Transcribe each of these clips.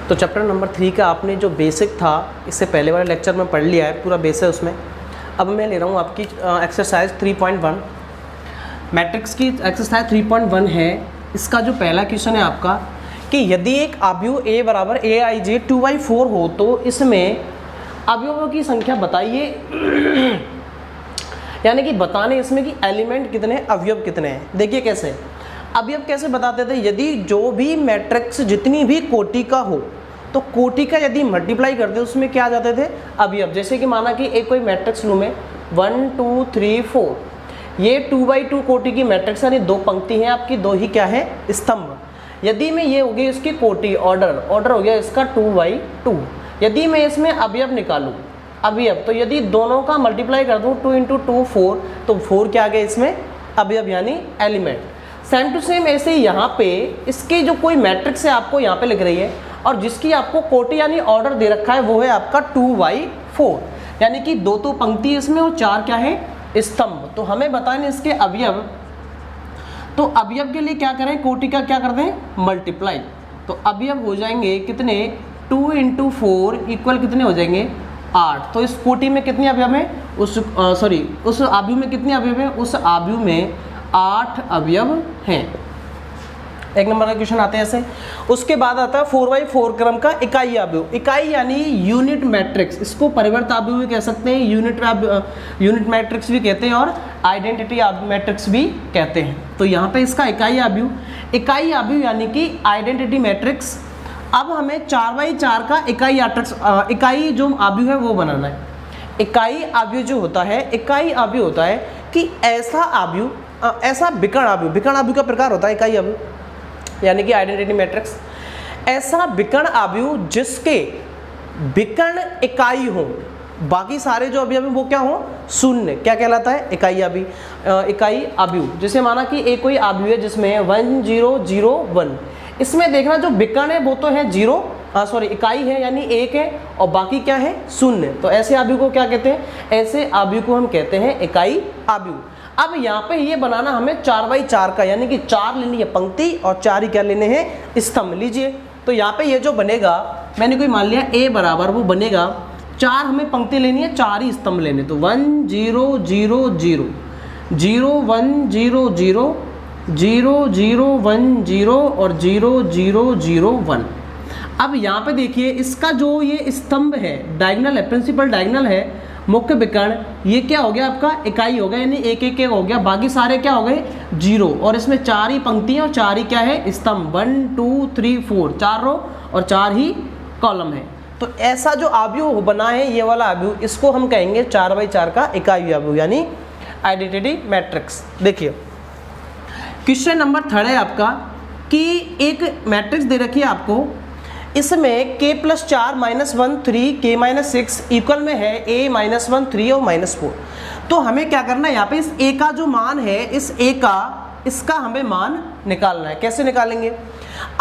तो chapter number 3 का आपने जो बेसिक था इससे पहले वाले लेक्चर में पढ़ लिया है, पूरा बेस है उसमें। अब मैं ले रहा हूँ आपकी एक्सरसाइज 3.1, मैट्रिक्स की एक्सरसाइज 3.1 है। इसका जो पहला क्वेश्चन है आपका कि यदि एक अवयव a बराबर aij 2/4 हो तो इसमें अवयवों की संख्या बताइए। यानी कि बताने इसमें कि एलिमेंट कितने हैं, अवयव कितने हैं। देखिए कैसे अवयव कैसे बताते थे, यदि जो भी मैट्रिक्स जितनी भी कोटि का हो तो कोटि का यदि मल्टीप्लाई करते उसमें क्या आ जाते थे, अवयव। जैसे कि माना कि एक कोई मैट्रिक्स लूँ मैं 1 2 3 4, ये 2/2 कोटि की मैट्रिक्स यानी दो पंक्ति हैं आपकी, दो ही क्या है स्तंभ। यदि मैं ये हो गई इसकी कोटि ऑर्डर हो गया इसका 2/2। यदि मैं इसमें अवयव निकालूं अवयव, तो यदि दोनों का मल्टीप्लाई कर दूं 2 × 2 4, तो 4 क्या आ गया इसमें अवयव यानी एलिमेंट। सेम टू सेम ऐसे ही यहाँ पे इसकी जो कोई मैट्रिक्स है आपको यहाँ पे लिख रही है और जिसकी आपको कोटि यानी ऑर्डर दे रखा है वो है आपका 2/4, यानी कि दो तो पंक्ति इसमें और चार क्या है स्तंभ। तो हमें बताने इसके अवयव, तो अवयव के लिए क्या करें, कोटि का क्या कर दें मल्टीप्लाई। तो अवयव हो जाएंगे कितने 2 × 4 इक्वल कितने हो जाएंगे 8। तो इस कोटि में कितने अवयव हैं, उस अवयव में कितने अवयव हैं, उस अवयव में 8 अवयव हैं। एक नंबर का क्वेश्चन आते हैं ऐसे। उसके बाद आता है 4/4 क्रम का इकाई अवयव। इकाई यानी यूनिट मैट्रिक्स, इसको परिवर्त अवयव भी कह सकते हैं, यूनिट मैट्रिक्स भी कहते हैं और आइडेंटिटी मैट्रिक्स भी कहते हैं। तो यहाँ पे इसका इकाई अवयव यानी कि आइडेंटिटी मैट्रिक्स। अब हमें 4/4 का इकाई जो अवयव है वो बनाना है। इकाई अवयव जो होता है, इकाई अवयव होता है कि ऐसा अवयव, ऐसा विकर्ण अवयव का प्रकार होता है इकाई अवयव यानी कि आइडेंटिटी मैट्रिक्स। ऐसा विकर्ण अवयव जिसके विकर्ण इकाई हो, बाकी सारे जो अवयव हैं वो क्या हो शून्य, क्या कहलाता है इकाई अवयव। जैसे माना कि एक कोई अवयव है जिसमें 1 0 0 1, इसमें देखना जो विकर्ण है वो तो है इकाई है यानी 1 है और बाकी क्या है शून्य। तो ऐसे अवयव को क्या कहते हैं, ऐसे अवयव को हम कहते हैं इकाई अवयव। अब यहाँ पे ये बनाना हमें 4/4 का, यानी कि 4 लेनी है पंक्ति और 4 ही क्या लेने हैं स्तंभ। लीजिए तो यहाँ पे ये जो बनेगा, मैंने कोई मान लिया a बराबर, वो बनेगा 4 हमें पंक्ति लेनी है, 4 ही स्तंभ लेने। तो 1 0 0 0 0 1 0 0 0 0 1 0 और 0 0 0 1। अब यहाँ पे देखिए इसका जो ये स्तंभ है डायगोनल है, प्रिंसिपल डायगोनल है, मुख्य विकर्ण, ये क्या हो गया आपका इकाई हो गया यानी 1 1 1 हो गया, बाकी सारे क्या हो गए 0। और इसमें 4 ही पंक्ति और 4 ही क्या है स्तंभ, 1 2 3 4, 4 रो और 4 ही कॉलम है। तो ऐसा जो अवयव बना है ये वाला अवयव, इसको हम कहेंगे 4/4 का इकाई अवयव यानी आइडेंटिटी मैट्रिक्स। देखिए क्वेश्चन नंबर 3 है आपका कि एक मैट्रिक्स दे रखी है आपको, इसमें k + 4 - 1 3 k - 6 इक्वल में है a - 1 3 और -4। तो हमें क्या करना है, यहाँ पे इस a का जो मान है, इस a का इसका हमें मान निकालना है। कैसे निकालेंगे,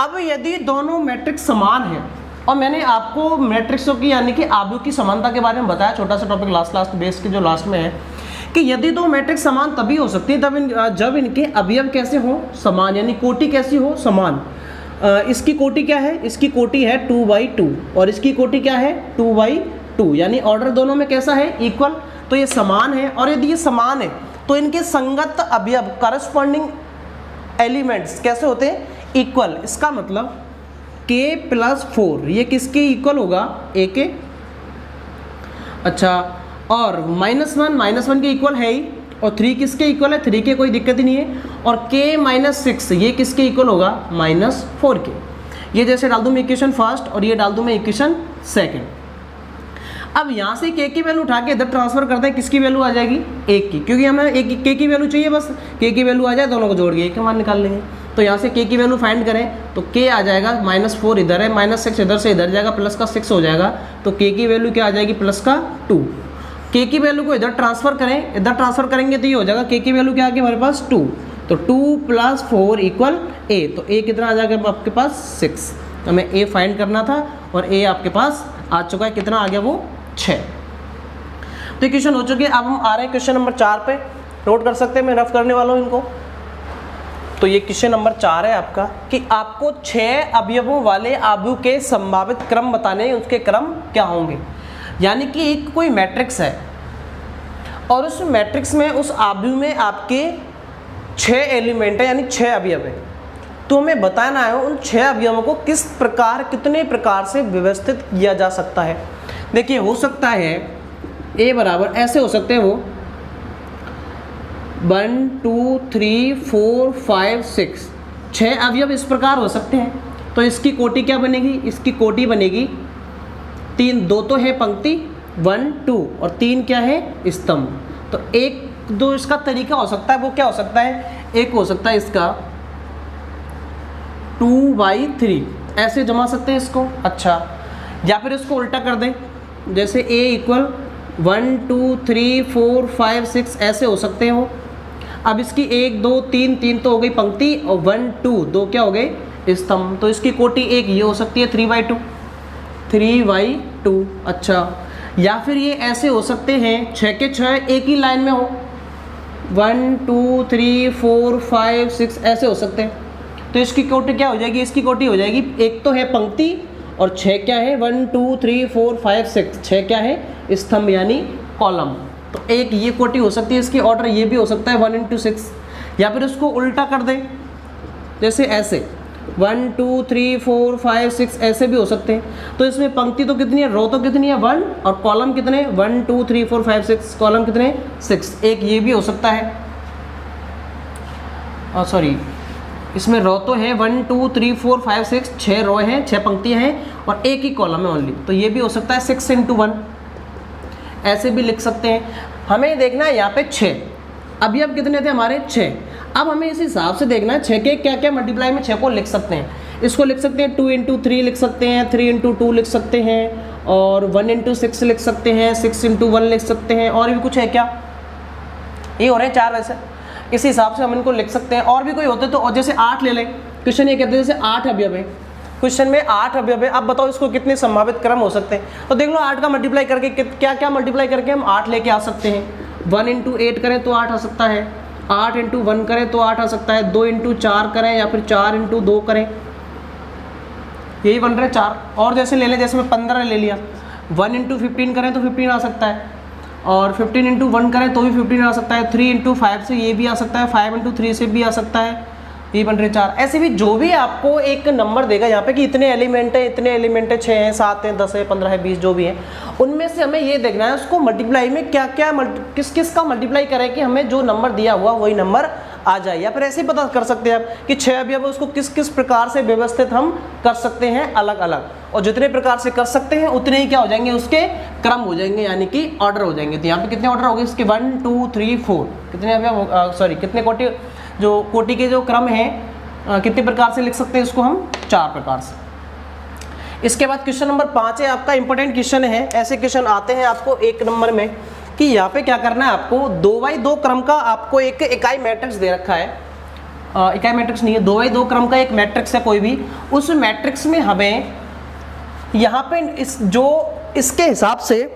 अब यदि दोनों मैट्रिक्स समान है, और मैंने आपको मैट्रिक्सों की यानी कि अवयव की समानता के बारे में बताया, छोटा सा टॉपिक लास्ट बेस के जो लास्ट में है, कि यदि दो मैट्रिक्स समान तभी हो सकती है जब इनके अवयव कैसे हो समान, यानी कोटि कैसी हो समान। इसकी कोटि क्या है, इसकी कोटि है 2/2 और इसकी कोटि क्या है 2/2, यानी ऑर्डर दोनों में कैसा है इक्वल। तो ये समान है, और यदि ये समान है तो इनके संगत अवयव करस्पॉन्डिंग एलिमेंट्स कैसे होते हैं इक्वल। इसका मतलब k + 4 ये किसके इक्वल होगा a के, अच्छा, और -1 के इक्वल है ही, और 3 किसके इक्वल है 3 के, कोई दिक्कत ही नहीं है। और k - 6 ये किसके इक्वल होगा -4 के। ये जैसे डाल दूँ मैं इक्वेशन फर्स्ट और ये डाल दूँ मैं इक्वेशन सेकंड। अब यहाँ से k की वैल्यू उठा के इधर ट्रांसफर करते हैं, किसकी वैल्यू आ जाएगी 1 की, क्योंकि हमें k की वैल्यू चाहिए, बस k की वैल्यू आ जाए दोनों को जोड़ के 1 का मान निकाल लेंगे। तो यहाँ से k की वैल्यू फाइंड करें तो k आ जाएगा -4 इधर है, -6 इधर से इधर जाएगा, प्लस का 6 हो जाएगा। तो k की वैल्यू क्या आ जाएगी +2। k की वैल्यू को इधर ट्रांसफर करें, इधर ट्रांसफर करेंगे तो ये हो जाएगा, k की वैल्यू क्या आ गई हमारे पास 2। तो 2 + 4 = a। तो a कितना आ जाएगा आपके पास 6। तो हमें a फाइंड करना था और a आपके पास आ चुका है, कितना आ गया वो 6। तो क्वेश्चन हो चुके हैं। अब हम आ रहे हैं क्वेश्चन नंबर 4 पे, नोट कर सकते हैं, मैं रफ करने वाला हूँ इनको। तो ये क्वेश्चन नंबर 4 है आपका कि आपको 6 अवयवों वाले आव्यूह के संभावित क्रम बताने हैं, उसके क्रम क्या होंगे। यानी कि एक कोई मैट्रिक्स है और उस मैट्रिक्स में उस आव्यूह में आपके 6 एलिमेंट है, यानी 6 अवयव है। तो हमें बताना है उन 6 अवयवों को किस प्रकार, कितने प्रकार से व्यवस्थित किया जा सकता है। देखिए हो सकता है ए बराबर ऐसे हो सकते हैं वो 1 2 3 4 5 6 6 अवयव इस प्रकार हो सकते हैं। तो इसकी कोटि क्या बनेगी, इसकी कोटि बनेगी 3, 2 तो है पंक्ति 1 2 और 3 क्या है स्तंभ। तो एक दो इसका तरीका हो सकता है, वो क्या हो सकता है, एक हो सकता है इसका 2/3 ऐसे जमा सकते हैं इसको। अच्छा, या फिर इसको उल्टा कर दें, जैसे a इक्वल 1 2 3 4 5 6 ऐसे हो सकते हैं वो। अब इसकी 1 2 3 3 तो हो गई पंक्ति और 1 2 2 क्या हो गए स्तंभ। तो इसकी कोटि एक ये हो सकती है 3/2। अच्छा, या फिर ये ऐसे हो सकते हैं 6 के 6 एक ही लाइन में हो 1 2 3 4 5 6 ऐसे हो सकते हैं। तो इसकी कोटि क्या हो जाएगी, इसकी कोटि हो जाएगी, एक तो है पंक्ति और 6 क्या है 1 2 3 4 5 6 6 क्या है स्तंभ यानी कॉलम। तो एक ये कोटि हो सकती है, इसकी ऑर्डर ये भी हो सकता है 1 into 6। या फिर उसको उल्टा कर दें, जैसे ऐसे 1 2 3 4 5 6 ऐसे भी हो सकते हैं। तो इसमें पंक्ति तो कितनी है, रो तो कितनी है 1 और कॉलम कितने 1 2 3 4 5 6 कॉलम कितने 6। एक ये भी हो सकता है, सॉरी इसमें रो तो है 1 2 3 4 5 6 6 रो हैं, 6 पंक्तियाँ हैं और एक ही कॉलम है ओनली। तो ये भी हो सकता है 6 into 1 ऐसे भी लिख सकते हैं। हमें देखना है यहाँ पे 6 अवयव कितने थे हमारे 6। अब हमें इस हिसाब से देखना है 6 के क्या क्या मल्टीप्लाई में 6 को लिख सकते हैं। इसको लिख सकते हैं 2 into 3 लिख सकते हैं, 3 into 2 लिख सकते हैं और 1 into 6 लिख सकते हैं, 6 into 1 लिख सकते हैं। और भी कुछ है क्या, ये हो रहे हैं 4 वैसे, इस हिसाब से हम इनको लिख सकते हैं। और भी कोई होते तो, और जैसे 8 ले लें, क्वेश्चन ये कहते हैं जैसे 8 अवयव है, क्वेश्चन में 8 अवयव है। अब बताओ इसको कितने संभावित क्रम हो सकते हैं। तो देख लो 8 का मल्टीप्लाई करके क्या क्या मल्टीप्लाई करके हम 8 लेके आ सकते हैं। 1 into 8 करें तो 8 आ सकता है, 8 into 1 करें तो 8 आ सकता है, 2 into 4 करें या फिर 4 into 2 करें, यही बन रहे 4। और जैसे ले लें, जैसे मैं 15 ले लिया, 1 into 15 करें तो 15 आ सकता है और 15 into 1 करें तो भी 15 आ सकता है, 3 into 5 से ये भी आ सकता है, 5 into 3 से भी आ सकता है, ये बन रहे 4। ऐसे भी जो भी आपको एक नंबर देगा यहाँ पे कि इतने एलिमेंट है, इतने एलिमेंट है, 6 हैं, 7 हैं, 10 है, 15 है, 20 जो भी है, उनमें से हमें ये देखना है उसको मल्टीप्लाई में क्या क्या किस किस का मल्टीप्लाई करें कि हमें जो नंबर दिया हुआ वही नंबर आ जाए। या फिर ऐसे ही पता कर सकते हैं आप कि 6 अवयव उसको किस किस प्रकार से व्यवस्थित हम कर सकते हैं अलग अलग, और जितने प्रकार से कर सकते हैं उतने ही क्या हो जाएंगे, उसके क्रम हो जाएंगे, यानी कि ऑर्डर हो जाएंगे। तो यहाँ पे कितने ऑर्डर हो गए इसके 1 2 3 4, कितने अवयव, सॉरी कितने कोटि, जो कोटि के जो क्रम है कितने प्रकार से लिख सकते हैं इसको हम 4 प्रकार से। इसके बाद क्वेश्चन नंबर 5 है आपका, इंपॉर्टेंट क्वेश्चन है। ऐसे क्वेश्चन आते हैं आपको 1 नंबर में कि यहाँ पे क्या करना है आपको, 2x2 क्रम का आपको एक इकाई मैट्रिक्स दे रखा है, इकाई मैट्रिक्स नहीं है, 2x2 क्रम का एक मैट्रिक्स है कोई भी, उस मैट्रिक्स में हमें यहाँ पे इसके हिसाब से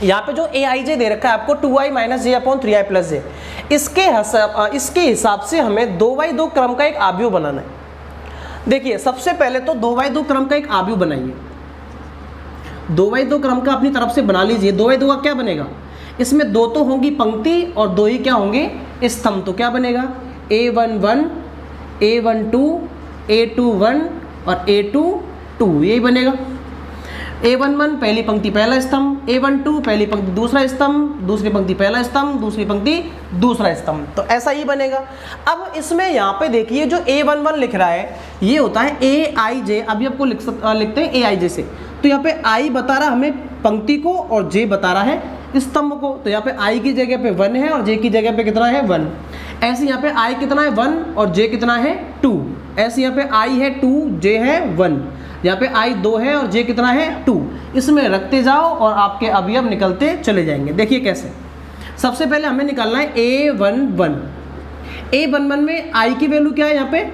यहाँ पे जो aij दे रखा है आपको 2i - j / 3i + j, इसके हिसाब से हमें 2x2 क्रम का एक आव्यूह बनाना है। देखिए सबसे पहले तो 2x2 क्रम का एक आव्यूह बनाइए, 2x2 क्रम का अपनी तरफ से बना लीजिए। 2x2 का क्या बनेगा, इसमें 2 तो होंगी पंक्ति और 2 ही क्या होंगे स्तंभ। तो क्या बनेगा a11 a12 a21 और a22, यही बनेगा। a11 पहली पंक्ति पहला स्तंभ, a12 पहली पंक्ति दूसरा स्तंभ, दूसरी पंक्ति पहला स्तंभ, दूसरी पंक्ति दूसरा स्तंभ। तो ऐसा ही बनेगा। अब इसमें यहाँ पे देखिए जो a11 लिख रहा है ये होता है aij, अभी आपको लिखते हैं aij से। तो यहाँ पे i बता रहा हमें पंक्ति को और j बता रहा है स्तंभ को। तो यहाँ पे i की जगह पे 1 है और j की जगह पे कितना है 1। ऐसे यहाँ पे i कितना है 1 और j कितना है 2। ऐसे यहाँ पे i है 2, j है 1। यहाँ पे i 2 है और j कितना है 2। इसमें रखते जाओ और आपके अवयव निकलते चले जाएंगे। देखिए कैसे, सबसे पहले हमें निकालना है a11। a11 में i की वैल्यू क्या है यहाँ पे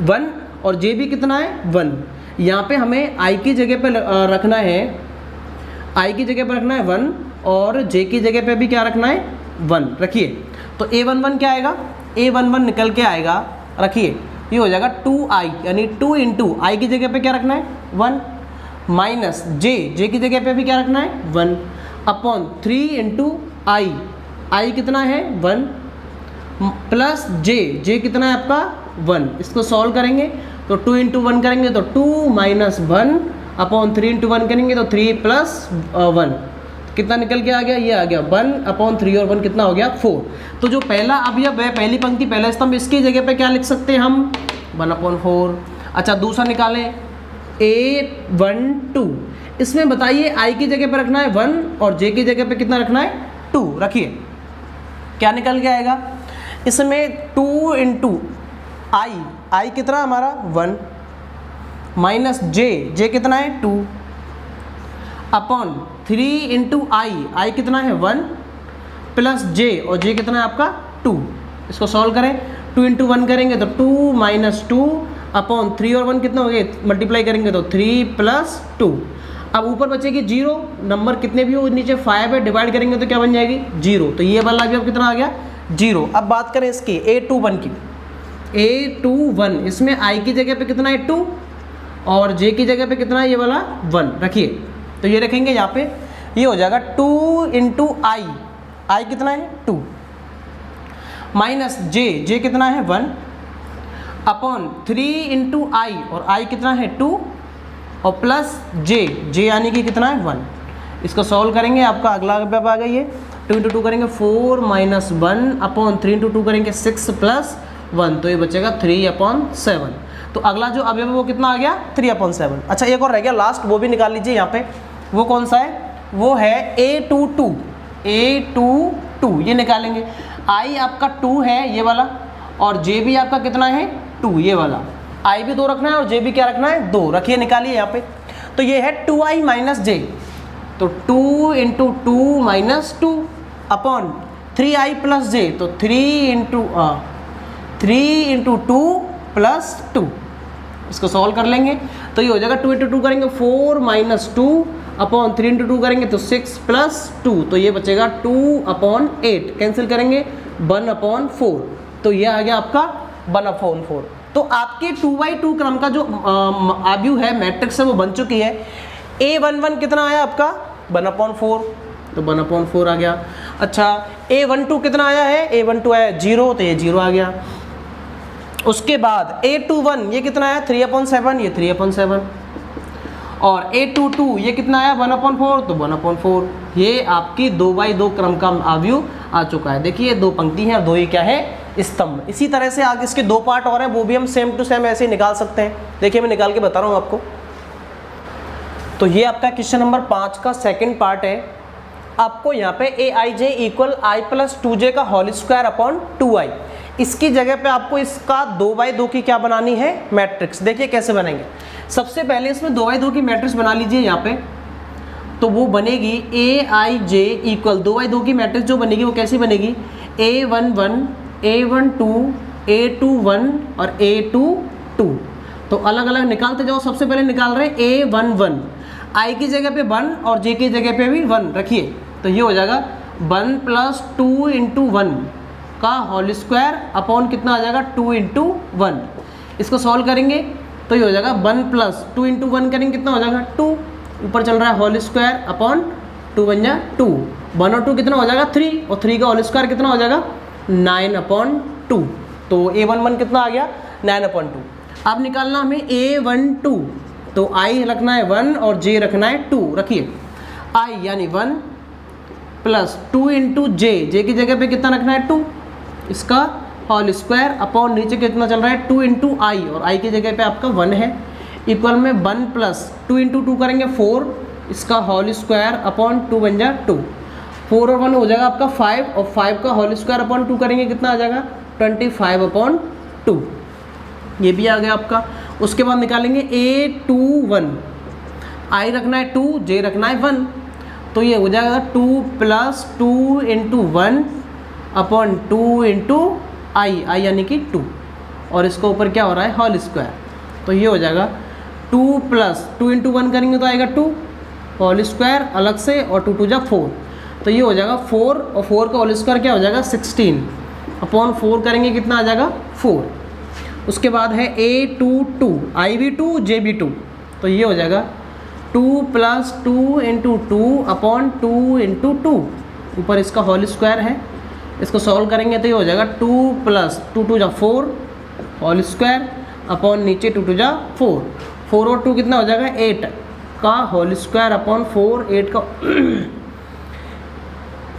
1 और j भी कितना है 1। यहाँ पे हमें i की जगह पे रखना है, i की जगह पे रखना है 1 और j की जगह पे भी क्या रखना है 1। रखिए तो a11 क्या आएगा, A11 निकल के आएगा, रखिए ये हो जाएगा 2i, यानी 2 इंटू आई की जगह पे क्या रखना है 1, माइनस जे की जगह पे भी क्या रखना है 1, अपॉन 3 इंटू आई कितना है 1, प्लस जे कितना है आपका 1। इसको सॉल्व करेंगे तो 2 इंटू 1 करेंगे तो 2 माइनस 1 अपॉन 3 इंटू 1 करेंगे तो 3 प्लस 1, कितना निकल के आ गया, ये आ गया 1 अपॉन 3 और 1 कितना हो गया 4। तो जो पहला अवयव है, पहली पंक्ति पहला स्तंभ, इसकी जगह पे क्या लिख सकते हैं हम 1/4। अच्छा दूसरा निकालें A12, इसमें बताइए आई की जगह पे रखना है 1 और जे की जगह पे कितना रखना है 2। रखिए क्या निकल के आएगा इसमें 2 इंटू आई कितना हमारा 1, माइनस जे कितना है 2, अपॉन 3 इंटू आई कितना है 1, प्लस जे और जे कितना है आपका 2। इसको सॉल्व करें 2 इंटू 1 करेंगे तो 2 माइनस 2 अपॉन 3 और 1 कितना हो गए, मल्टीप्लाई करेंगे तो 3 प्लस 2। अब ऊपर बचेगी 0, नंबर कितने भी हो नीचे 5 है, डिवाइड करेंगे तो क्या बन जाएगी 0। तो ये वाला भी अब कितना आ गया 0। अब बात करें इसकी A21 की, A21 इसमें आई की जगह पे कितना है 2 और जे की जगह पे कितना है ये वाला 1। रखिए तो ये रखेंगे यहाँ पे, ये हो जाएगा 2 इंटू आई कितना है 2, माइनस जे कितना है 1, अपॉन 3 इंटू आई और आई कितना है 2 और प्लस जे यानी कि कितना है 1। इसको सॉल्व करेंगे, आपका अगला अवयव आ गई है 2 इंटू 2 करेंगे 4 माइनस 1 अपॉन 3 इंटू 2 करेंगे 6 प्लस 1, तो ये बचेगा 3/7। तो अगला जो अवयव वो कितना आ गया 3/7। अच्छा एक और रह गया लास्ट, वो भी निकाल लीजिए यहाँ पे, वो कौन सा है, वो है A22 ये निकालेंगे। आई आपका 2 है ये वाला और जे भी आपका कितना है 2 ये वाला, आई भी 2 रखना है और जे भी क्या रखना है 2। रखिए निकालिए यहाँ पे, तो ये है 2i माइनस जे, तो 2 into 2 minus 2 upon 3i plus J, तो 3 इंटू 2 प्लस 2। इसको सॉल्व कर लेंगे तो ये हो जाएगा 2 इंटू 2 करेंगे 4 माइनस 2 अपॉन 3 इंटू 2 करेंगे तो 6 प्लस 2, तो ये बचेगा 2/8, कैंसिल करेंगे 1/4, तो ये आ गया आपका 1/4। तो आपके 2/2 क्रम का जो अवयव है मैट्रिक्स है वो बन चुकी है। A11 कितना आया आपका 1/4, तो 1/4 आ गया। अच्छा A12 कितना आया है, A12 आया 0, तो ये 0 आ गया। उसके बाद A21 ये कितना आया 3/7, ये 3/7, और A22 ये कितना आया 1/4, तो 1/4। ये आपकी 2/2 क्रम का अवयव आ चुका है। देखिए 2 पंक्ति हैं, 2 ये क्या है स्तंभ। इसी तरह से आगे इसके 2 पार्ट और हैं, वो भी हम सेम टू सेम ऐसे ही निकाल सकते हैं। देखिए मैं निकाल के बता रहा हूँ आपको। तो ये आपका क्वेश्चन नंबर 5 का सेकंड पार्ट है। आपको यहाँ पे aij equal i plus 2j का होल स्क्वायर अपॉन 2i, इसकी जगह पे आपको इसका 2/2 की क्या बनानी है मैट्रिक्स। देखिए कैसे बनेंगे। सबसे पहले इसमें 2/2 की मैट्रिक्स बना लीजिए यहाँ पे, तो वो बनेगी aij इक्वल 2/2 की मैट्रिक्स जो बनेगी वो कैसी बनेगी, A11 A12 A21 और A22। तो अलग अलग निकालते जाओ। सबसे पहले निकाल रहे हैं A11, i की जगह पे 1 और j की जगह पे भी 1 रखिए, तो ये हो जाएगा 1 प्लस 2 इंटू 1 का होल स्क्वायर अपॉन कितना आ जाएगा 2 इंटू 1। इसको सॉल्व करेंगे तो ये हो जाएगा 1 प्लस 2 इंटू 1 करेंगे कितना हो जाएगा 2, ऊपर चल रहा है होल स्क्वायर अपॉन 2 बन जाए 2, 1 और 2 कितना हो जाएगा 3, और 3 का होल स्क्वायर कितना हो जाएगा 9/2। तो A11 कितना आ गया 9/2। अब निकालना हमें A12, तो i रखना है 1 और j रखना है 2। रखिए i यानी 1 प्लस 2 इंटू जे की जगह पे कितना रखना है 2, इसका होल स्क्वायर अपॉन नीचे कितना चल रहा है 2 इंटू आई, और i की जगह पे आपका 1 है, इक्वल में 1 प्लस 2 इंटू 2 करेंगे 4, इसका होल स्क्वायर अपॉन 2 बन जाए 2, 4 और 1 हो जाएगा आपका 5, और 5 का होल स्क्वायर अपॉन 2 करेंगे कितना आ जाएगा 25/2। ये भी आ गया आपका। उसके बाद निकालेंगे A21, i रखना है 2, j रखना है 1, तो ये हो जाएगा 2 प्लस 2 इंटू 1 अपॉन 2 इंटू आई यानी कि 2, और इसको ऊपर क्या हो रहा है होल स्क्वायर, तो ये हो जाएगा 2 प्लस 2 इंटू 1 करेंगे तो आएगा 2 होल स्क्वायर अलग से, और 2 2 जा 4, तो ये हो जाएगा 4, और 4 का होल स्क्वायर क्या हो जाएगा 16, अपॉन 4 करेंगे कितना आ जाएगा 4। उसके बाद है A22 I भी 2 J भी 2, तो ये हो जाएगा 2 + 2 × 2 अपॉन 2 × 2, ऊपर इसका होल स्क्वायर है, इसको सॉल्व करेंगे तो ये हो जाएगा 2 + 2 × 2 = 4 होल स्क्वायर अपॉन नीचे 2 × 2 = 4, 4 और 2 कितना हो जाएगा 8 का होल स्क्वायर अपॉन 4, 8 का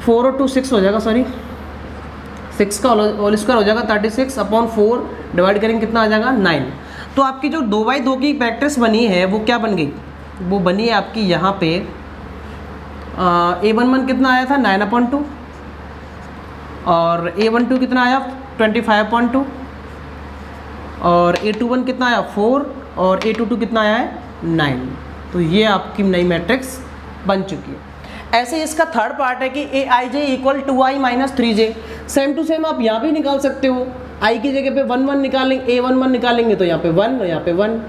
4 और 2 6 हो जाएगा, सॉरी 6 का होल स्क्वायर हो जाएगा 36 अपॉन 4 डिवाइड करेंगे कितना आ जाएगा 9। तो आपकी जो 2/2 की मैट्रिक्स बनी है वो क्या बन गई, वो बनी है आपकी यहाँ पे A11 कितना आया था 9/2 और A12 कितना आया 25/2 और A21 कितना आया 4 और A22 कितना आया है 9। तो ये आपकी नई मैट्रिक्स बन चुकी है। ऐसे इसका थर्ड पार्ट है कि Aij = 2i - 3j, same to same आप यहाँ भी निकाल सकते हो। i की जगह पे 1 1 निकालेंगे, A11 निकालेंगे तो यहाँ पे 1 और यहाँ पे 1,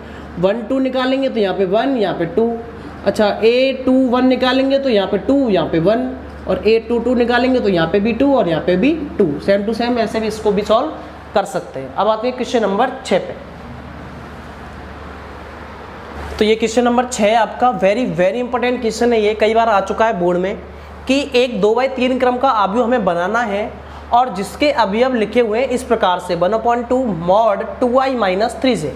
1 2 निकालेंगे तो यहाँ पे 1 यहाँ पे 2, अच्छा A21 निकालेंगे तो यहाँ पे 2 यहाँ पे 1 और A22 निकालेंगे तो यहाँ पे भी 2 और यहाँ पे भी 2, सेम टू सेम ऐसे भी इसको भी सॉल्व कर सकते हैं। अब आते हैं क्वेश्चन नंबर 6 पे। तो ये क्वेश्चन नंबर 6 आपका वेरी इंपॉर्टेंट क्वेश्चन है, ये कई बार आ चुका है बोर्ड में कि एक 2/3 क्रम का अवयव हमें बनाना है और जिसके अवयव लिखे हुए हैं इस प्रकार से 1/2 mod 2i - 3j।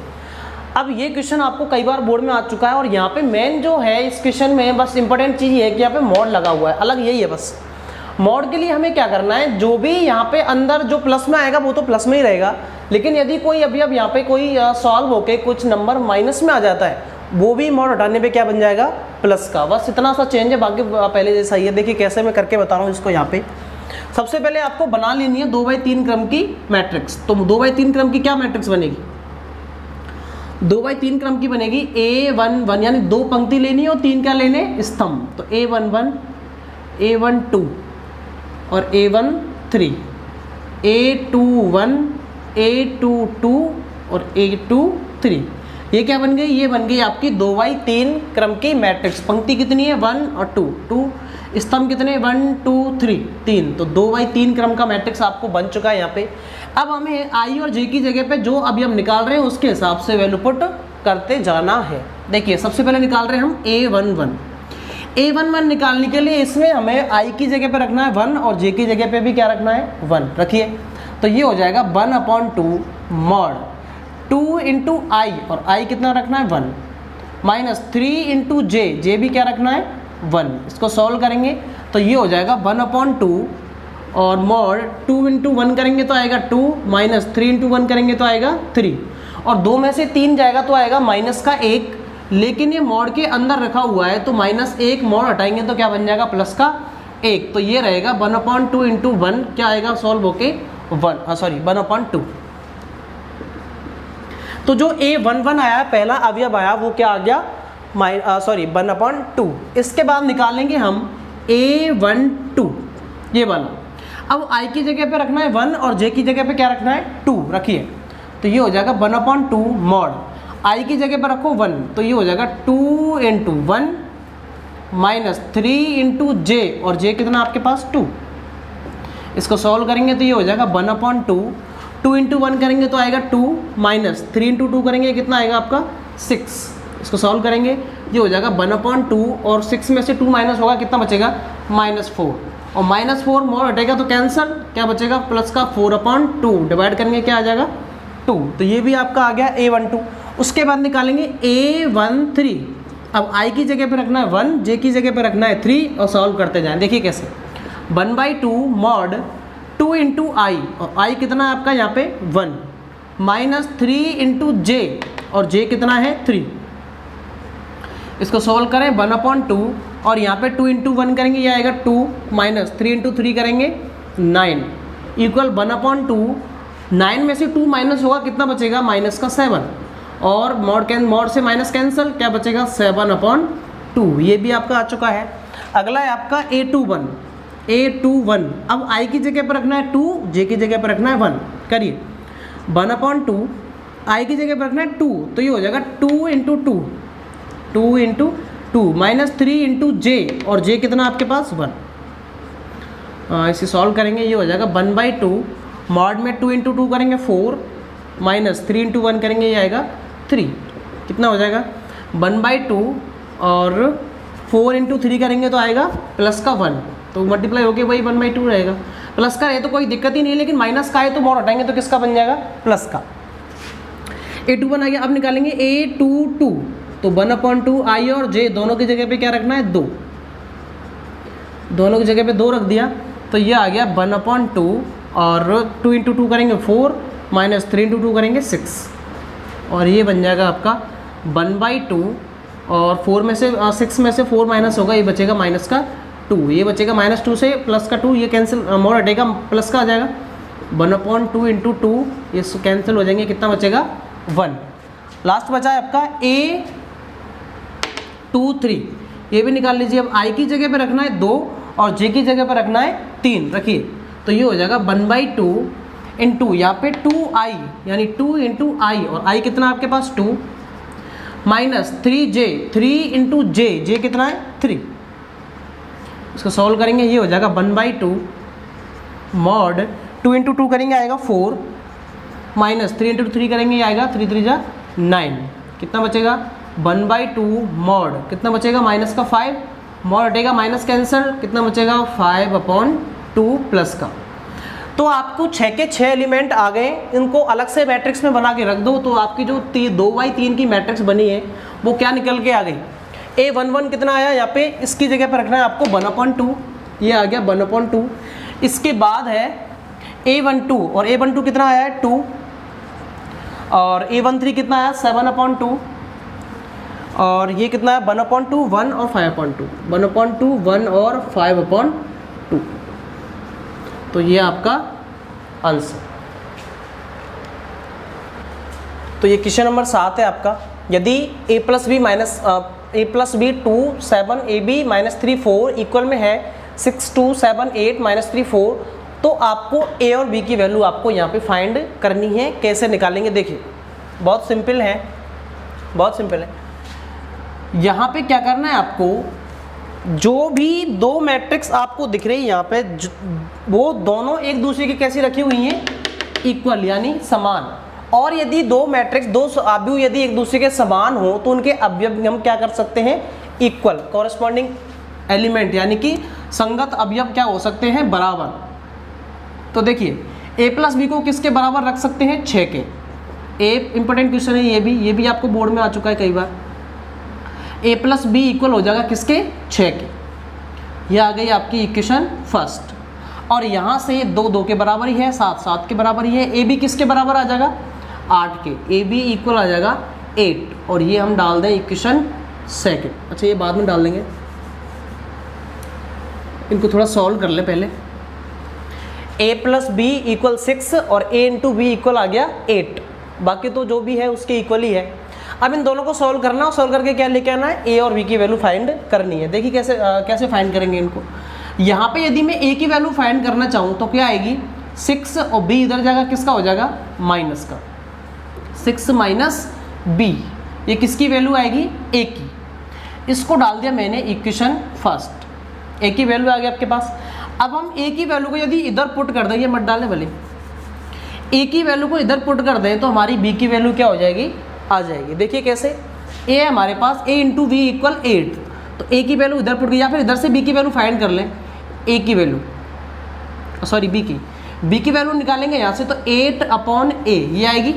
अब ये क्वेश्चन आपको कई बार बोर्ड में आ चुका है और यहाँ पे मेन जो है इस क्वेश्चन में बस इंपॉर्टेंट चीज़ ये है कि यहाँ पे मॉड लगा हुआ है, अलग यही है बस। मॉड के लिए हमें क्या करना है, जो भी यहाँ पे अंदर जो प्लस में आएगा वो तो प्लस में ही रहेगा, लेकिन यदि कोई अवयव यहाँ पे कोई सॉल्व होके कुछ नंबर माइनस में आ जाता है वो भी मॉड हटाने पे क्या बन जाएगा प्लस का, बस इतना सा चेंज है, बाकी पहले जैसा ही है। देखिए कैसे मैं करके बता रहा हूँ इसको। यहाँ पे सबसे पहले आपको बना लेनी है 2/3 क्रम की मैट्रिक्स। तो 2/3 क्रम की क्या मैट्रिक्स बनेगी, 2/3 क्रम की बनेगी A11 यानी 2 पंक्ति लेनी है और 3 क्या लेने स्तंभ, तो A11 A12 और A13, A21 A22 और A23। ये क्या बन गई, ये बन गई आपकी 2/3 क्रम की मैट्रिक्स। पंक्ति कितनी है 1 और 2, स्तंभ कितने 1 2 3 3, तो 2/3 क्रम का मैट्रिक्स आपको बन चुका है यहाँ पे। अब हमें आई और जे की जगह पे जो अभी हम निकाल रहे हैं उसके हिसाब से वैल्यू पुट करते जाना है। देखिए सबसे पहले निकाल रहे हैं हम A11 निकालने के लिए इसमें हमें आई की जगह पे रखना है 1 और जे की जगह पे भी क्या रखना है 1 रखिए। तो ये हो जाएगा 1/2 mod 2 × i और i कितना रखना है 1 माइनस 3 × j भी क्या रखना है 1। इसको सॉल्व करेंगे तो ये हो जाएगा 1/2 और मॉड 2 × 1 करेंगे तो आएगा 2 माइनस 3 × 1 करेंगे तो आएगा 3 और 2 में से 3 जाएगा तो आएगा माइनस का 1, लेकिन ये मॉड के अंदर रखा हुआ है तो -1 मॉड हटाएंगे तो क्या बन जाएगा प्लस का 1, तो ये रहेगा 1/2 × 1 क्या आएगा सॉल्व होके 1/2। तो जो A11 आया पहला अवयव आया वो क्या आ गया 1/2। इसके बाद निकालेंगे हम A12 ये वाला। अब i की जगह पे रखना है 1 और j की जगह पे क्या रखना है 2 रखिए, तो ये हो जाएगा 1/2 मॉड i की जगह पे रखो 1 तो ये हो जाएगा 2 × 1 माइनस 3 × j और j कितना आपके पास 2। इसको सॉल्व करेंगे तो ये हो जाएगा 1/2, 2 × 1 करेंगे तो आएगा 2 माइनस 3 × 2 करेंगे कितना आएगा आपका 6। इसको सॉल्व करेंगे ये हो जाएगा 1/2 और 6 में से 2 माइनस होगा कितना बचेगा -4 और -4 मॉड हटेगा तो कैंसिल क्या बचेगा प्लस का 4/2 डिवाइड करेंगे क्या आ जाएगा 2। तो ये भी आपका आ गया A12। उसके बाद निकालेंगे A13। अब i की जगह पे रखना है 1 j की जगह पे रखना है 3 और सॉल्व करते जाएं। देखिए कैसे 1/2 मॉड 2 × i और i कितना है आपका यहाँ पे 1 माइनस 3 × j और j कितना है 3। इसको सॉल्व करें 1/2 और यहाँ पे 2 × 1 करेंगे ये आएगा 2 माइनस 3 × 3 करेंगे 9 इक्वल 1/2। 9 में से 2 माइनस होगा कितना बचेगा माइनस का 7 और मॉड से माइनस कैंसिल क्या बचेगा 7/2। ये भी आपका आ चुका है। अगला है आपका A21। अब i की जगह पर रखना है 2 j की जगह पर रखना है 1 करिए 1/2 i की जगह पर रखना है 2 तो ये हो जाएगा 2 × 2 माइनस 3 × j और j कितना आपके पास 1। इसे सॉल्व करेंगे ये हो जाएगा 1/2 मॉड में 2 इंटू 2 करेंगे 4 माइनस 3 इंटू 1 करेंगे ये आएगा 3, कितना हो जाएगा 1/2 और 4 इंटू 3 करेंगे तो आएगा प्लस का 1, तो मल्टीप्लाई होके वही 1/2 रहेगा। प्लस का है तो कोई दिक्कत ही नहीं है, लेकिन माइनस का है तो मॉड हटाएंगे तो किसका बन जाएगा प्लस का। A21 आ गया। अब निकालेंगे A22, तो 1/2 I और J दोनों की जगह पे क्या रखना है 2, दोनों की जगह पे 2 रख दिया तो ये आ गया 1/2 और 2 इंटू 2 करेंगे 4 माइनस 3 इंटू 2 करेंगे 6 और ये बन जाएगा आपका 1/2 और 4 में से 6 में से 4 माइनस होगा, ये बचेगा माइनस का 2, ये बचेगा -2 से प्लस का 2, ये कैंसिल मोड हटेगा प्लस का आ जाएगा 1/2 इंटू 2, ये कैंसिल हो जाएंगे, कितना बचेगा 1। लास्ट बचा है आपका A23, ये भी निकाल लीजिए। अब I की जगह पे रखना है 2 और J की जगह पे रखना है 3, रखिए तो ये हो जाएगा 1/2 इंटू यहाँ पे 2I यानी 2 इंटू I और I कितना आपके पास 2 माइनस 3J 3 इंटू J कितना है 3, इसको सॉल्व करेंगे ये हो जाएगा 1/2 मॉड 2 इंटू 2 करेंगे आएगा 4 माइनस 3 इंटू 3 करेंगे ये आएगा 3 3 जा 9, कितना बचेगा 1/2 मॉड कितना बचेगा माइनस का 5, मॉड हटेगा माइनस कैंसिल, कितना बचेगा 5/2 प्लस का। तो आपको 6 के 6 एलिमेंट आ गए, इनको अलग से मैट्रिक्स में बना के रख दो तो आपकी जो 2/3 की मैट्रिक्स बनी है वो क्या निकल के आ गई A11 कितना आया, यहाँ पे इसकी जगह पर रखना है आपको 1/2, ये आ गया 1/2। इसके बाद है A12 और A12 कितना आया है 2 और A13 कितना आया 7/2 और ये कितना है 1/2 1 और 5/2 1/2 1 और 5/2, तो ये आपका आंसर। तो ये क्वेश्चन नंबर 7 है आपका। यदि a plus B 2 7 AB - 3 4 equal में है 6 2 7 8 - 3 4, तो आपको a और b की वैल्यू आपको यहाँ पे फाइंड करनी है। कैसे निकालेंगे देखिए, बहुत सिंपल है, बहुत सिंपल है। यहाँ पे क्या करना है आपको, जो भी दो मैट्रिक्स आपको दिख रही है यहाँ पे वो दोनों एक दूसरे की कैसी रखी हुई हैं इक्वल यानी समान। और यदि दो मैट्रिक्स दो अवयव यदि एक दूसरे के समान हो तो उनके अवयव हम क्या कर सकते हैं इक्वल, कॉरेस्पॉन्डिंग एलिमेंट यानी कि संगत अवयव क्या हो सकते हैं बराबर। तो देखिए a प्लस बी को किसके बराबर रख सकते हैं 6 के। एक इंपॉर्टेंट क्वेश्चन है ये भी आपको बोर्ड में आ चुका है कई बार। a प्लस बी इक्वल हो जाएगा किसके 6 के, ये आ गई आपकी इक्वेशन फर्स्ट। और यहाँ से ये 2 2 के बराबर ही है, 7 7 के बराबर ही है। ए बी किसके बराबर आ जाएगा 8 के, ए बी इक्वल आ जाएगा 8 और ये हम डाल दें इक्वेशन सेकंड। अच्छा ये बाद में डाल देंगे, इनको थोड़ा सॉल्व कर ले पहले। a प्लस बी इक्वल 6 और a इंटू बी इक्वल आ गया 8, बाकी तो जो भी है उसके इक्वल ही है। अब इन दोनों को सॉल्व करना और सॉल्व करके क्या लेके आना है a और b की वैल्यू फाइंड करनी है। देखिए कैसे फाइंड करेंगे इनको। यहाँ पे यदि मैं a की वैल्यू फाइंड करना चाहूँ तो क्या आएगी 6 और b इधर जाएगा, किसका हो जाएगा माइनस का, 6 माइनस b, ये किसकी वैल्यू आएगी a की। इसको डाल दिया मैंने इक्वेशन फर्स्ट, a की वैल्यू आ गई आपके पास। अब हम a की वैल्यू को यदि इधर पुट कर दें, ये मत डालने भले, a की वैल्यू को इधर पुट कर दें तो हमारी b की वैल्यू क्या हो जाएगी आ जाएगी। देखिए कैसे, a है हमारे पास, a इंटू वी इक्वल 8, तो a की वैल्यू इधर पुट की या फिर इधर से b की वैल्यू फाइंड कर लें, a की वैल्यू सॉरी b की वैल्यू निकालेंगे यहाँ से तो 8/a ये आएगी।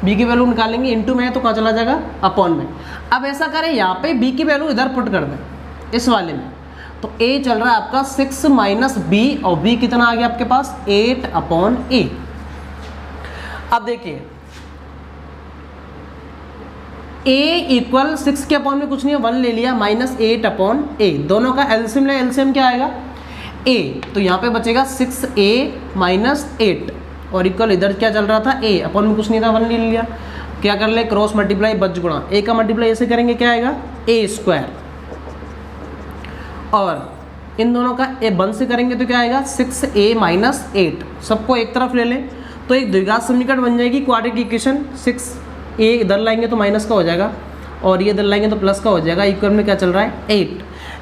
b की वैल्यू निकालेंगे, इंटू में है तो कहाँ चला जाएगा अपॉन में। अब ऐसा करें यहाँ पे b की वैल्यू इधर पुट कर दें इस वाले में, तो a चल रहा है आपका 6 माइनस b और b कितना आ गया आपके पास 8/a। अब देखिए a इक्वल 6 के अपॉन में कुछ नहीं है 1 ले लिया माइनस 8/a, दोनों का एलसीएम ले, एलसीएम क्या आएगा a, तो यहाँ पे बचेगा 6a माइनस 8 और इक्वल इधर क्या चल रहा था a, अपॉन में कुछ नहीं था 1 ले लिया। क्या कर ले क्रॉस मल्टीप्लाई बच गुणा, a का मल्टीप्लाई ऐसे करेंगे क्या आएगा a² और इन दोनों का a 1 से करेंगे तो क्या आएगा 6a माइनस 8, सबको एक तरफ ले लें तो एक द्विघात समीकरण बन जाएगी क्वाड्रेटिक इक्वेशन। 6a इधर लाएंगे तो माइनस का हो जाएगा और ये इधर लाएंगे तो प्लस का हो जाएगा, इक्वल में क्या चल रहा है 8।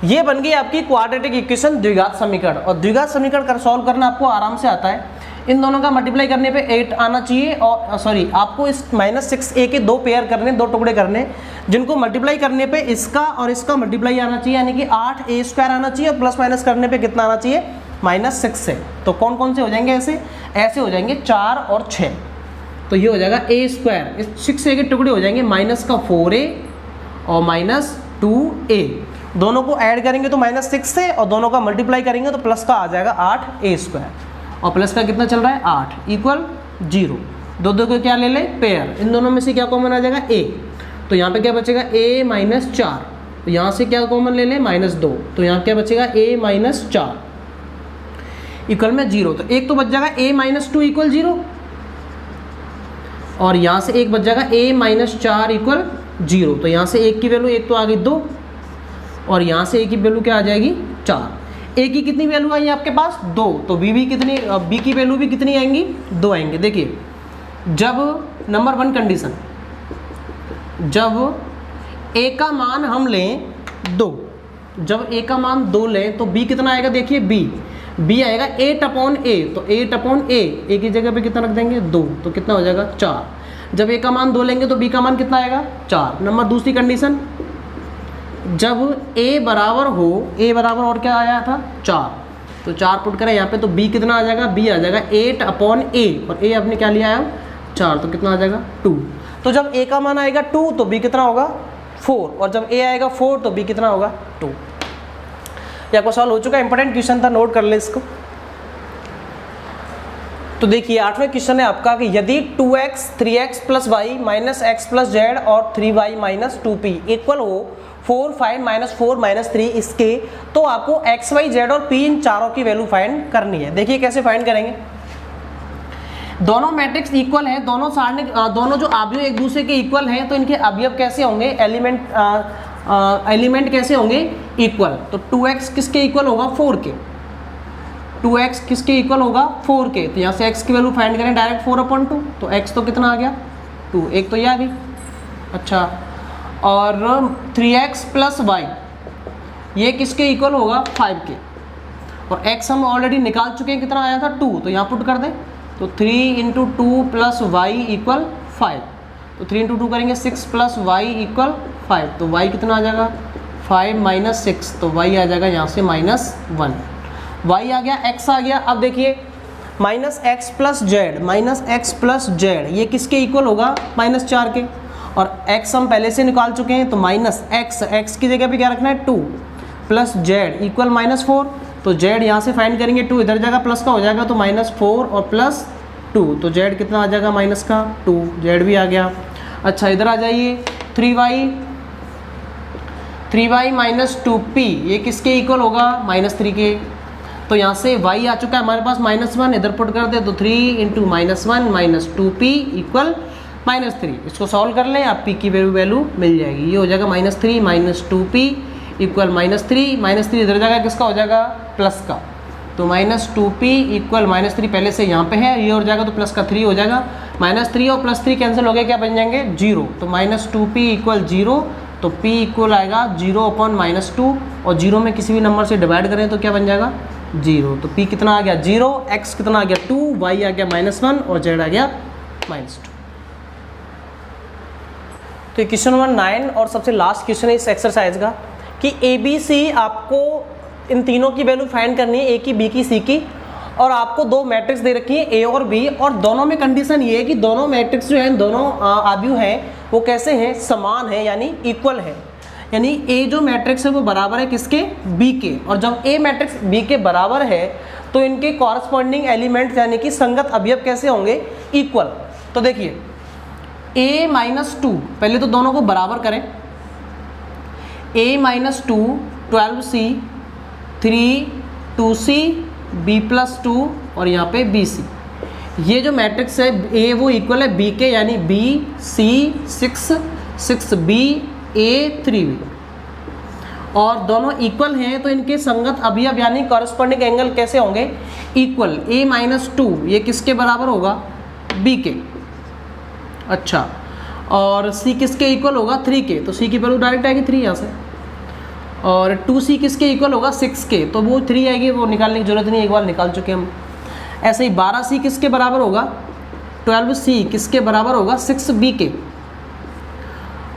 ये बन गई आपकी क्वाड्रेटिक इक्वेशन द्विघात समीकरण। और द्विघात समीकरण कर सॉल्व करना आपको आराम से आता है। इन दोनों का मल्टीप्लाई करने पे 8 आना चाहिए, और सॉरी आपको इस -6a के दो पेयर करने, दो टुकड़े करने, जिनको मल्टीप्लाई करने पे इसका और इसका मल्टीप्लाई आना चाहिए, यानी कि 8a² आना चाहिए, और प्लस माइनस करने पे कितना आना चाहिए, -6 से। तो कौन कौन से हो जाएंगे ऐसे, ऐसे हो जाएंगे 4 और 6, तो ये हो जाएगा a², इस 6a के टुकड़े हो जाएंगे माइनस का 4a और -2a, दोनों को ऐड करेंगे तो -6 से, और दोनों का मल्टीप्लाई करेंगे तो प्लस का आ जाएगा 8a², और प्लस का कितना चल रहा है 8 इक्वल 0, दो दो को क्या ले ले पेयर, इन दोनों में से क्या कॉमन आ जाएगा a, तो यहाँ पे क्या बचेगा a -4, तो यहाँ से क्या कॉमन ले ले -2, तो यहाँ क्या बचेगा a -4 इक्वल में 0, तो एक तो बच जाएगा a -2 इक्वल 0, और यहाँ से एक बच जाएगा a -4 इक्वल 0, तो यहाँ से एक की वैल्यू, एक तो आ गई 2, और यहाँ से a की वैल्यू क्या आ जाएगी 4, a की कितनी वैल्यू आई आपके पास 2, तो b कितनी, b की वैल्यू भी कितनी आएंगी 2 आएंगे। देखिए जब नंबर 1 कंडीशन, जब a का मान हम लें 2, जब a का मान 2 लें तो b कितना आएगा, देखिए b आएगा 8/a, तो 8/a, a की जगह पे कितना रख देंगे 2, तो कितना हो जाएगा 4, जब a का मान 2 लेंगे तो b का मान कितना आएगा 4। नंबर दूसरी कंडीशन, जब a बराबर हो, a बराबर और क्या आया था 4, तो 4 पुट करें यहाँ पे, तो b कितना आ जाएगा, b आ जाएगा 8/a, और a आपने क्या लिया है 4, तो कितना आ जाएगा 2, तो जब a का मान आएगा 2 तो b कितना होगा 4, और जब a आएगा 4 तो b कितना होगा 2। ये आपको सॉल्व हो चुका है, इंपॉर्टेंट क्वेश्चन था, नोट कर ले इसको। तो देखिए 8वें क्वेश्चन है आपका कि यदि 2x 3x + y - x + z और 3y - 2p इक्वल हो 4 5 -4 -3 इसके, तो आपको x y z और p इन चारों की वैल्यू फाइंड करनी है। देखिए कैसे फाइंड करेंगे, दोनों मैट्रिक्स इक्वल है, दोनों सारणी, दोनों जो अवयव एक दूसरे के इक्वल हैं, तो इनके अवयव कैसे होंगे, एलिमेंट कैसे होंगे इक्वल। तो 2x किसके इक्वल होगा 4 के, 2x किसके इक्वल होगा 4 के, तो यहाँ से x की वैल्यू फाइंड करें डायरेक्ट 4/2, तो x तो कितना आ गया 2, एक तो ये आ गई। अच्छा, और 3x + y ये किसके इक्वल होगा 5 के, और x हम ऑलरेडी निकाल चुके हैं, कितना आया था 2, तो यहाँ पुट कर दें, तो 3 × 2 + y = 5, तो 3 × 2 करेंगे 6 + y = 5, तो y कितना आ जाएगा 5 - 6, तो y आ जाएगा यहाँ से -1, y आ गया, x आ गया। अब देखिए -x + z ये किसके इक्वल होगा -4 के, और x हम पहले से निकाल चुके हैं, तो -x की जगह पे क्या रखना है 2 + z = -4, तो z यहाँ से फाइंड करेंगे 2 इधर जाएगा प्लस का हो जाएगा, तो -4 और +2, तो z कितना आ जाएगा -2, z भी आ गया। अच्छा इधर आ जाइए 3y - 2p ये किसके इक्वल होगा -3 के, तो यहाँ से y आ चुका है हमारे पास -1, इधर पुट कर दे, तो 3 × -1 - 2p = -3, इसको सॉल्व कर लें, आप p की वैल्यू मिल जाएगी, ये हो जाएगा -3 - 2p = -3 इधर जाएगा, किसका हो जाएगा प्लस का, तो -2p = -3 पहले से यहाँ पे है, ये हो जाएगा तो प्लस का 3 हो जाएगा, -3 और +3 कैंसिल हो गए, क्या बन जाएंगे 0, तो -2p = 0, तो p इक्वल आएगा 0/-2, और 0 में किसी भी नंबर से डिवाइड करें तो क्या बन जाएगा 0, तो p कितना आ गया 0, x कितना आ गया 2, y आ गया -1 और z आ गया -2। तो क्वेश्चन नंबर 9 और सबसे लास्ट क्वेश्चन है इस एक्सरसाइज का कि ABC आपको इन तीनों की वैल्यू फाइंड करनी है, a की, b की, c की, और आपको दो मैट्रिक्स दे रखी है a और b, और दोनों में कंडीशन ये है कि दोनों मैट्रिक्स जो हैं, दोनों अवयव हैं वो कैसे हैं, समान है, यानी इक्वल है, यानी a जो मैट्रिक्स है वो बराबर है किसके b के, और जब a मैट्रिक्स b के बराबर है तो इनके कॉरस्पॉन्डिंग एलिमेंट्स यानी कि संगत अवयव कैसे होंगे इक्वल। तो देखिए a - 2, पहले तो दोनों को बराबर करें, a - 2 12c 3 2c b + 2 और यहाँ पे bc, ये जो मैट्रिक्स है a वो इक्वल है b के, यानी b c 6 6b a 3b, और दोनों इक्वल हैं तो इनके संगत अवयव यानी कॉरस्पॉन्डिंग एंगल कैसे होंगे इक्वल। a - 2 ये किसके बराबर होगा b के, अच्छा, और c किसके इक्वल होगा 3 के, तो c की वैल्यू डायरेक्ट आएगी 3 यहाँ से, और 2c किसके इक्वल होगा 6 के, तो वो 3 आएगी, वो निकालने की जरूरत नहीं, एक बार निकाल चुके हम। ऐसे ही 12c किसके बराबर होगा, 12c किसके बराबर होगा, 6b के,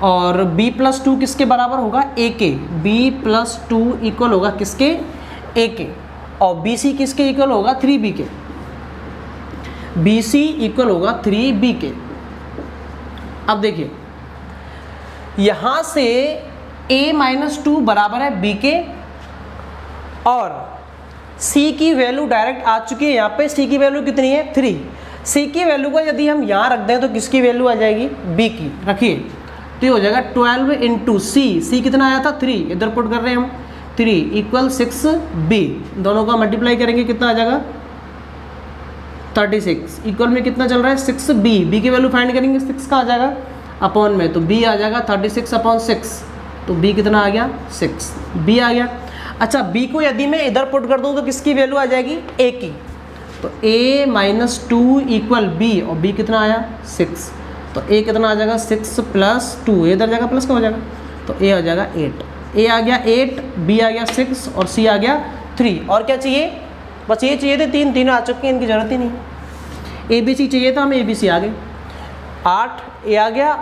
और b प्लस 2 किसके बराबर होगा, a के, b प्लस 2 इक्वल होगा किसके, a के, और bc किसके इक्वल होगा, 3b के, bc इक्वल होगा 3b के। अब देखिए यहां से a माइनस 2 बराबर है b के, और c की वैल्यू डायरेक्ट आ चुकी है, यहाँ पे c की वैल्यू कितनी है, 3। c की वैल्यू को यदि हम यहाँ रख दें तो किसकी वैल्यू आ जाएगी, b की, रखिए तो ये हो जाएगा 12 इंटू c कितना आया था, 3, इधर पुट कर रहे हैं हम, 3 इक्वल 6b, दोनों का मल्टीप्लाई करेंगे कितना आ जाएगा, 36 इक्वल में कितना चल रहा है, 6b, b की वैल्यू फाइंड करेंगे 6 का आ जाएगा अपॉन में, तो b आ जाएगा 36 अपॉन 6, तो b कितना आ गया, 6, b आ गया। अच्छा b को यदि मैं इधर पुट कर दूं तो किसकी वैल्यू आ जाएगी, a की, तो a माइनस 2 इक्वल b, और b कितना आया, 6, तो a कितना आ जाएगा, 6 प्लस 2, इधर जाएगा प्लस का हो जाएगा, तो a आ जाएगा 8, a आ गया 8, b आ गया 6 और c आ गया 3। और क्या चाहिए, बस ये चाहिए थे, तीन आ चुके हैं, इनकी जरूरत ही नहीं। a b c चाहिए था, हमें a b c आ गए, 8 a आ गया,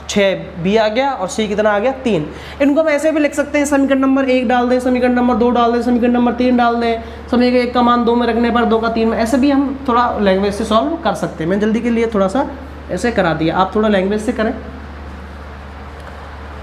6 b आ गया, और c कितना आ गया, 3। इनको हम ऐसे भी लिख सकते हैं, समीकरण नंबर 1 डाल दें, समीकरण नंबर 2 डाल दें, समीकरण नंबर 3 डाल दें, समीकरण 1 का मान 2 में रखने पर 2 का 3 में, ऐसे भी हम थोड़ा लैंग्वेज से सॉल्व कर सकते हैं। मैं जल्दी के लिए थोड़ा सा ऐसे करा दिया, आप थोड़ा लैंग्वेज से करें।